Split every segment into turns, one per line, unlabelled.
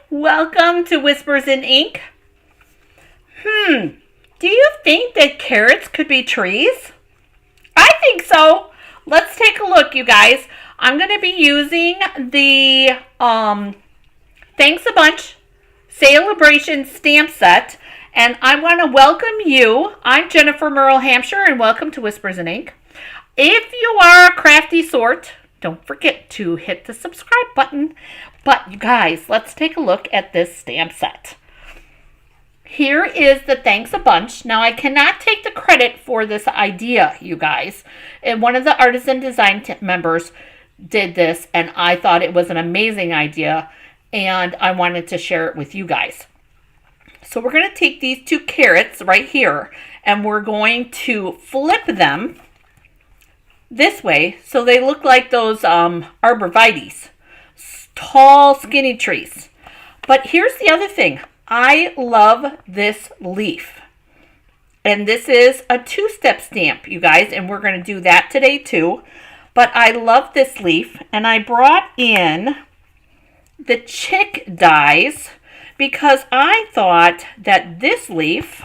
Welcome to Whispers in Ink. Do you think that carrots could be trees? I think so. Let's take a look, you guys. I'm going to be using the Thanks a Bunch Celebration stamp set, and I want to welcome you. I'm Jennifer Merle Hampshire, and welcome to Whispers in Ink. If you are a crafty sort, don't forget to hit the subscribe button. But you guys, let's take a look at this stamp set. Here is the Thanks a Bunch. Now, I cannot take the credit for this idea, you guys. And one of the artisan design members did this, and I thought it was an amazing idea, and I wanted to share it with you guys. So we're going to take these two carrots right here, and we're going to flip them this way so they look like those arborvitaes, tall, skinny trees. But here's the other thing. I love this leaf. And this is a two-step stamp, you guys, and we're going to do that today too. But I love this leaf, and I brought in the chick dies because I thought that this leaf,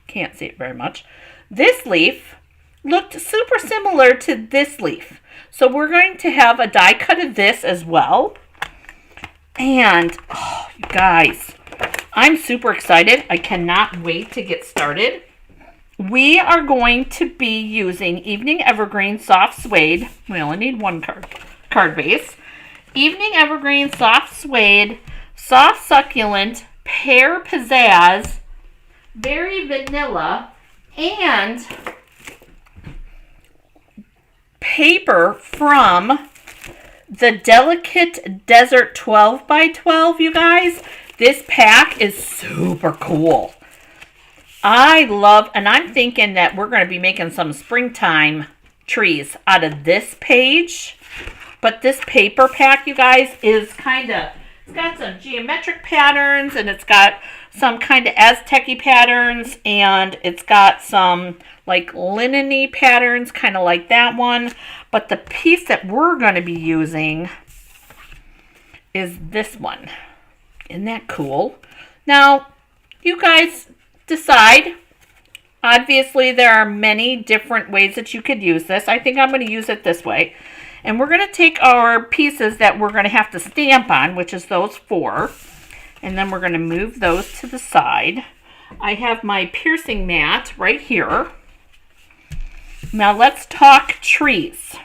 can't see it very much, this leaf looked super similar to this leaf. So we're going to have a die cut of this as well. And, oh, you guys, I'm super excited. I cannot wait to get started. We are going to be using Evening Evergreen Soft Suede. We only need one card base. Evening Evergreen Soft Suede, Soft Succulent, Pear Pizzazz, Berry Vanilla, and paper from the Delicate Desert 12 by 12, you guys. This pack is super cool. I love, and I'm thinking that we're going to be making some springtime trees out of this page. But this paper pack, you guys, is it's got some geometric patterns, and it's got some kind of Aztec-y patterns, and it's got some like linen-y patterns, kind of like that one. But the piece that we're going to be using is this one. Isn't that cool? Now, you guys decide. Obviously, there are many different ways that you could use this. I think I'm going to use it this way. And we're going to take our pieces that we're going to have to stamp on, which is those four. And then we're going to move those to the side. I have my piercing mat right here. Now let's talk trees.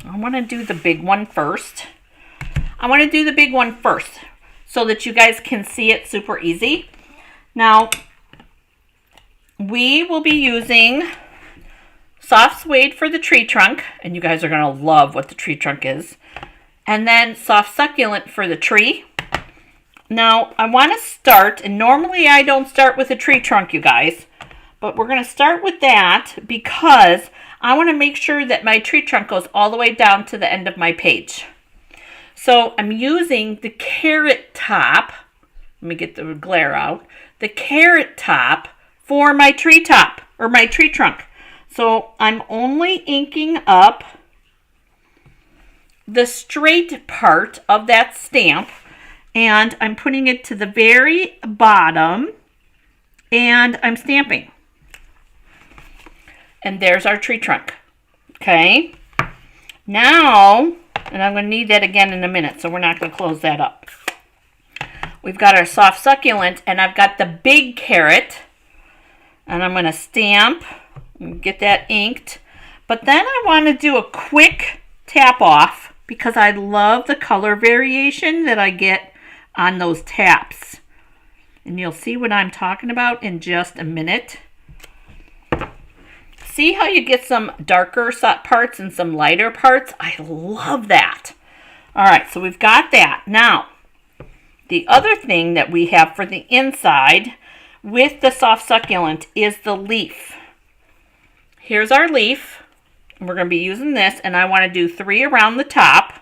I want to do the big one first. So that you guys can see it super easy. Now, we will be using soft suede for the tree trunk, and you guys are going to love what the tree trunk is. And then soft succulent for the tree. Now, I want to start, and normally I don't start with a tree trunk, you guys, but we're going to start with that because I want to make sure that my tree trunk goes all the way down to the end of my page. So I'm using the carrot top. Let me get the glare out. The carrot top for my tree top, or my tree trunk. So I'm only inking up the straight part of that stamp, and I'm putting it to the very bottom, and I'm stamping. And there's our tree trunk. Okay. Now, and I'm going to need that again in a minute, so we're not going to close that up. We've got our soft succulent, and I've got the big carrot, and I'm going to stamp and get that inked. But then I want to do a quick tap off because I love the color variation that I get on those taps. And you'll see what I'm talking about in just a minute. See how you get some darker parts and some lighter parts? I love that. All right, so we've got that. Now, the other thing that we have for the inside with the soft succulent is the leaf. Here's our leaf. We're going to be using this, and I want to do 3 around the top.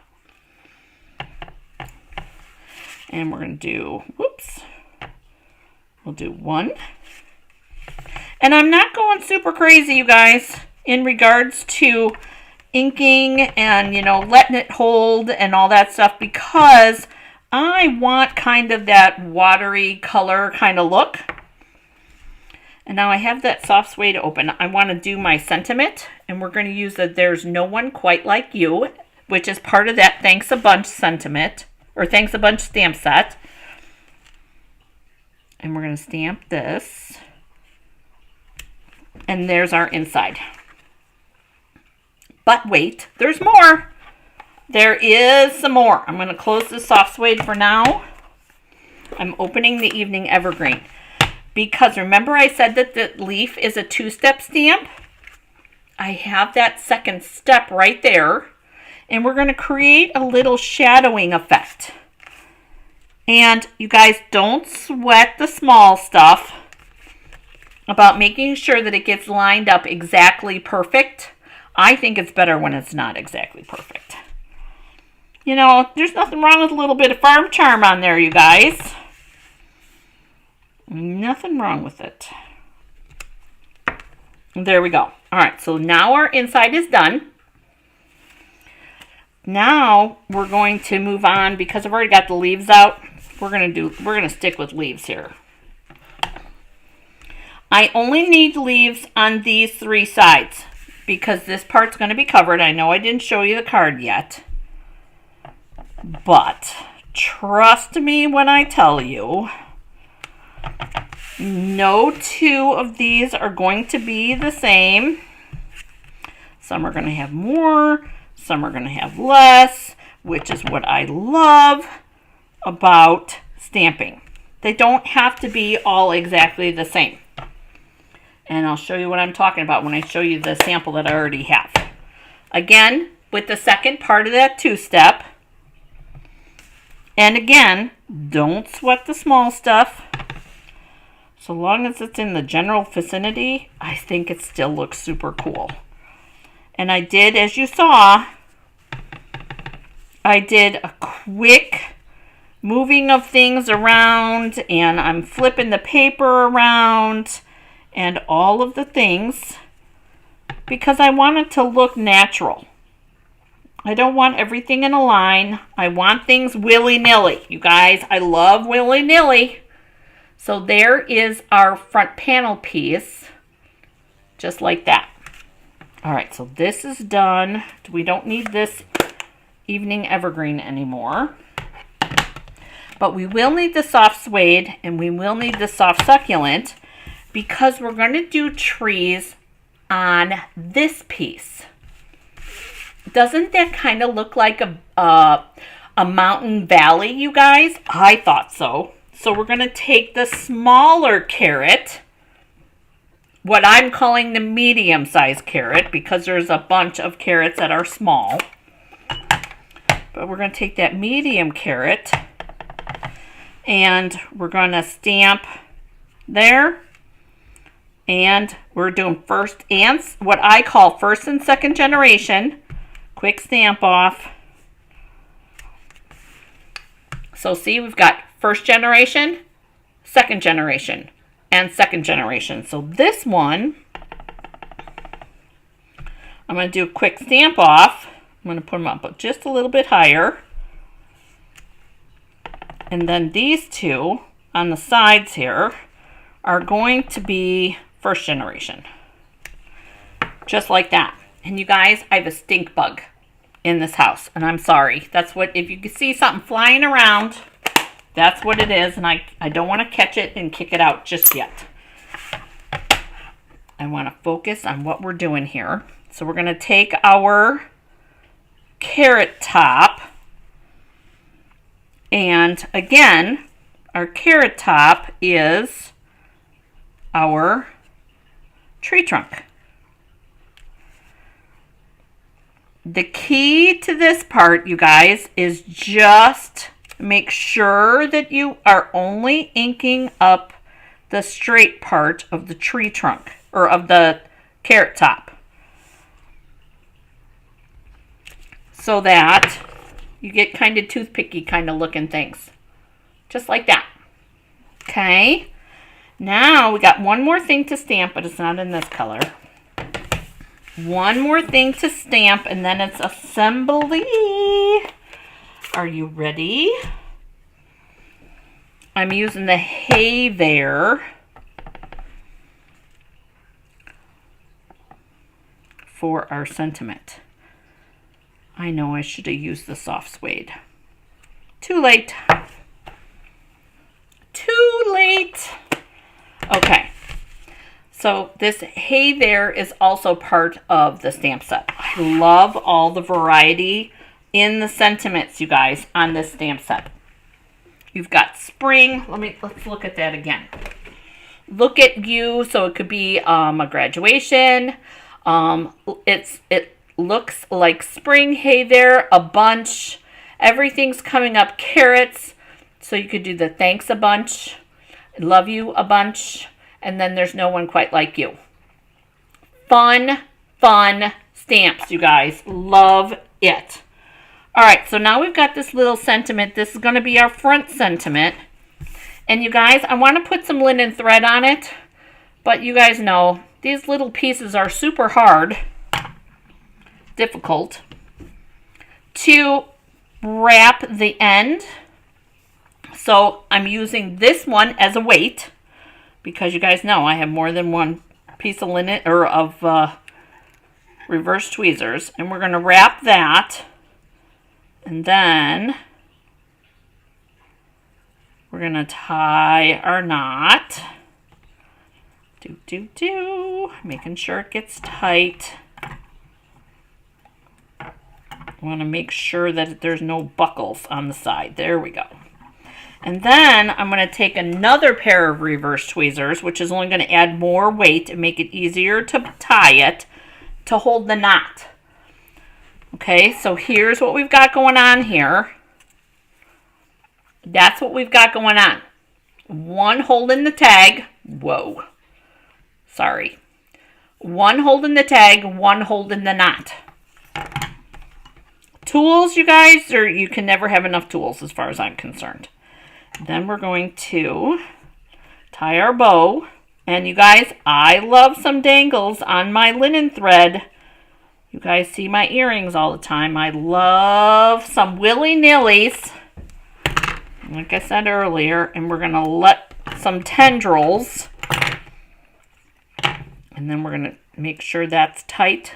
And we're going to do, we'll do 1. And I'm not going super crazy, you guys, in regards to inking and, letting it hold and all that stuff, because I want kind of that watery color kind of look. And now I have that soft suede open. I want to do my sentiment, and we're going to use the There's No One Quite Like You, which is part of that Thanks a Bunch sentiment, or Thanks a Bunch stamp set. And we're going to stamp this. And there's our inside. But wait, there's more. There is some more. I'm going to close the soft suede for now. I'm opening the Evening Evergreen. Because remember I said that the leaf is a two-step stamp? I have that second step right there. And we're going to create a little shadowing effect. And you guys, don't sweat the small stuff about making sure that it gets lined up exactly perfect. I think it's better when it's not exactly perfect. You know, there's nothing wrong with a little bit of farm charm on there, you guys. Nothing wrong with it. There we go. All right, so now our inside is done. Now we're going to move on because I've already got the leaves out. We're gonna stick with leaves here. I only need leaves on these three sides because this part's going to be covered. I know I didn't show you the card yet, but trust me when I tell you, no two of these are going to be the same. Some are going to have more, some are going to have less, which is what I love about stamping. They don't have to be all exactly the same. And I'll show you what I'm talking about when I show you the sample that I already have. Again, with the second part of that two-step. And again, don't sweat the small stuff. So long as it's in the general vicinity, I think it still looks super cool. And I did, as you saw, I did a quick moving of things around, and I'm flipping the paper around and all of the things because I want it to look natural. I don't want everything in a line. I want things willy-nilly. You guys, I love willy-nilly. So there is our front panel piece, just like that. All right, so this is done. We don't need this Evening Evergreen anymore. But we will need the soft suede and we will need the soft succulent because we're going to do trees on this piece. Doesn't that kind of look like a mountain valley, you guys? I thought so. So we're going to take the smaller carrot, what I'm calling the medium-sized carrot, because there's a bunch of carrots that are small. But we're going to take that medium carrot and we're going to stamp there. And we're doing first and what I call first and second generation. Quick stamp off. So see, we've got first generation, second generation, and second generation. So this one, I'm going to do a quick stamp off. I'm going to put them up just a little bit higher. And then these two on the sides here are going to be first generation. Just like that. And you guys, I have a stink bug in this house. And I'm sorry. That's what, if you can see something flying around, that's what it is. And I don't want to catch it and kick it out just yet. I want to focus on what we're doing here. So we're going to take our carrot top. And again, our carrot top is our tree trunk. The key to this part, you guys, is just make sure that you are only inking up the straight part of the tree trunk or of the carrot top, so that you get kind of toothpicky kind of looking things. Just like that. Okay. Now we got one more thing to stamp, but it's not in this color. One more thing to stamp, and then it's assembly. Are you ready? I'm using the Hey There for our sentiment. I know I should have used the soft suede. Too late. Too late. Okay. So this Hey There is also part of the stamp set. I love all the variety in the sentiments, you guys, on this stamp set. You've got spring. Let's look at that again. Look at you. So it could be a graduation. It looks like spring. Hey There, a bunch. Everything's coming up. Carrots. So you could do the thanks a bunch. Love you a bunch. And then there's no one quite like you. Fun, fun stamps, you guys. Love it. All right, so now we've got this little sentiment. This is going to be our front sentiment. And you guys, I want to put some linen thread on it. But you guys know, these little pieces are super hard, difficult, to wrap the end. So I'm using this one as a weight. Because you guys know I have more than one piece of linen or of reverse tweezers. And we're going to wrap that. And then we're going to tie our knot. Making sure it gets tight. I want to make sure that there's no buckles on the side. There we go. And then I'm going to take another pair of reverse tweezers, which is only going to add more weight and make it easier to tie it to hold the knot. Okay, so here's what we've got going on here. That's what we've got going on. One holding the tag. Whoa. Sorry. One holding the tag, one holding the knot. Tools, you guys, or you can never have enough tools as far as I'm concerned. Then we're going to tie our bow. And you guys, I love some dangles on my linen thread. You guys see my earrings all the time. I love some willy-nillys, like I said earlier. And we're going to let some tendrils. And then we're going to make sure that's tight.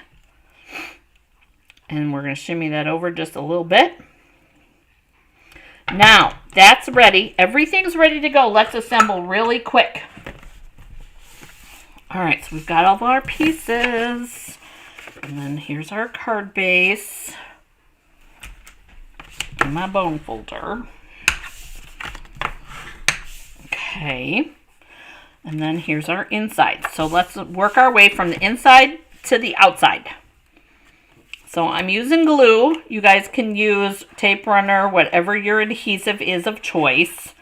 And we're going to shimmy that over just a little bit. Now, that's ready. Everything's ready to go. Let's assemble really quick. All right, so we've got all of our pieces. And then here's our card base. And my bone folder. Okay. And then here's our inside. So let's work our way from the inside to the outside. So I'm using glue. You guys can use tape runner, whatever your adhesive is of choice.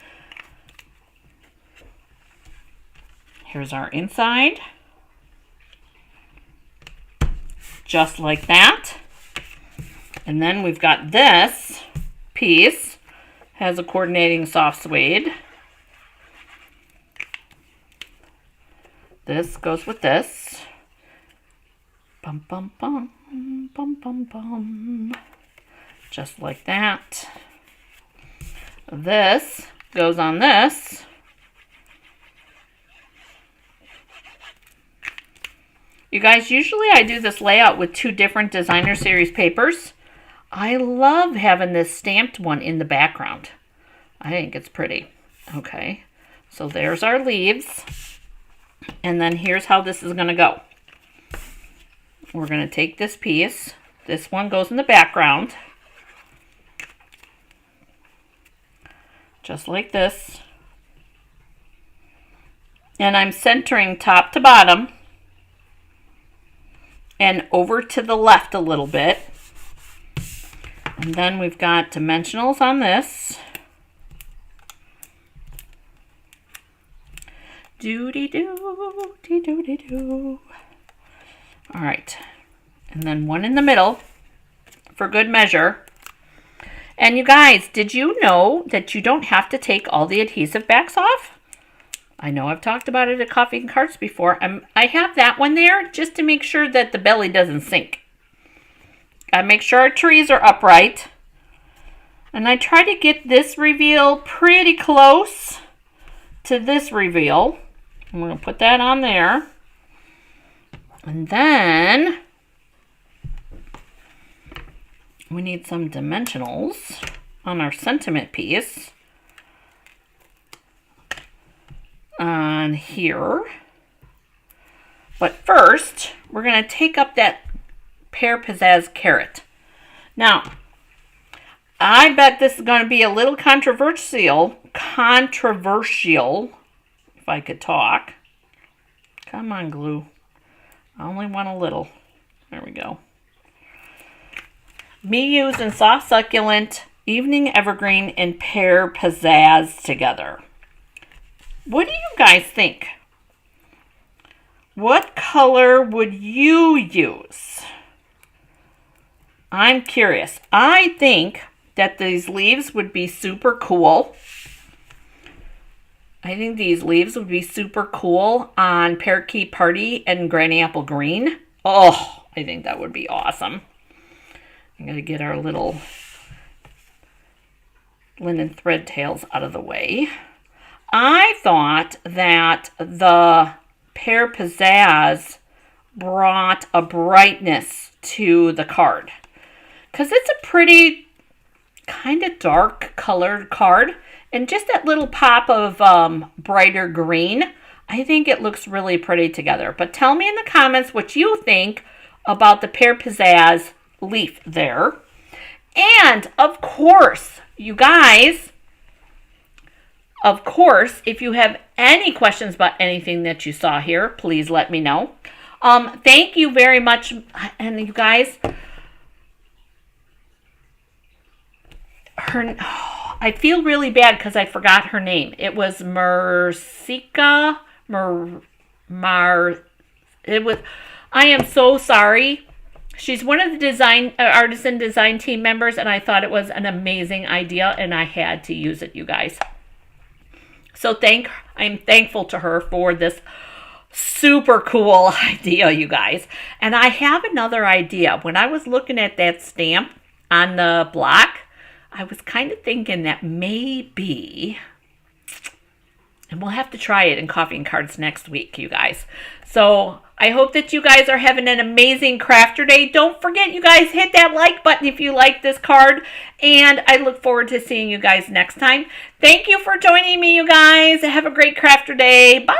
Here's our inside. Just like that. And then we've got this piece. Has a coordinating soft suede. This goes with this. Bum, bum, bum. Bum, bum, bum. Just like that. This goes on this. You guys, usually I do this layout with 2 different designer series papers. I love having this stamped one in the background. I think it's pretty. Okay, so there's our leaves. And then here's how this is going to go. We're going to take this piece. This one goes in the background. Just like this. And I'm centering top to bottom. And over to the left a little bit. And then we've got dimensionals on this. Doo-dee-doo, dee-doo-dee-doo. All right. And then one in the middle for good measure. And you guys, did you know that you don't have to take all the adhesive backs off? I know I've talked about it at Coffee and Cards before. I have that one there just to make sure that the belly doesn't sink. I make sure our trees are upright. And I try to get this reveal pretty close to this reveal. I'm going to put that on there. And then we need some dimensionals on our sentiment piece on here. But first, we're going to take up that Pear Pizzazz carrot. Now, I bet this is going to be a little controversial, if I could talk. Come on, glue. I only want a little. There we go. Me using soft succulent, evening evergreen, and Pear Pizzazz together. What do you guys think? What color would you use? I'm curious. I think that these leaves would be super cool. I think these leaves would be super cool on Parakeet Party and Granny Apple Green. Oh, I think that would be awesome. I'm going to get our little linen thread tails out of the way. I thought that the Pear Pizzazz brought a brightness to the card, because it's a pretty kind of dark colored card, and just that little pop of brighter green, I think it looks really pretty together. But tell me in the comments what you think about the Pear Pizzazz leaf there. And of course, you guys, of course, if you have any questions about anything that you saw here, please let me know. Thank you very much. And you guys, I feel really bad because I forgot her name. It was Mercica. I am so sorry. She's one of the artisan design team members, and I thought it was an amazing idea, and I had to use it, you guys. So I'm thankful to her for this super cool idea, you guys. And I have another idea. When I was looking at that stamp on the block, I was kind of thinking that maybe, and we'll have to try it in Coffee and Cards next week, you guys. So I hope that you guys are having an amazing crafter day. Don't forget, you guys, hit that like button if you like this card. And I look forward to seeing you guys next time. Thank you for joining me, you guys. Have a great crafter day. Bye.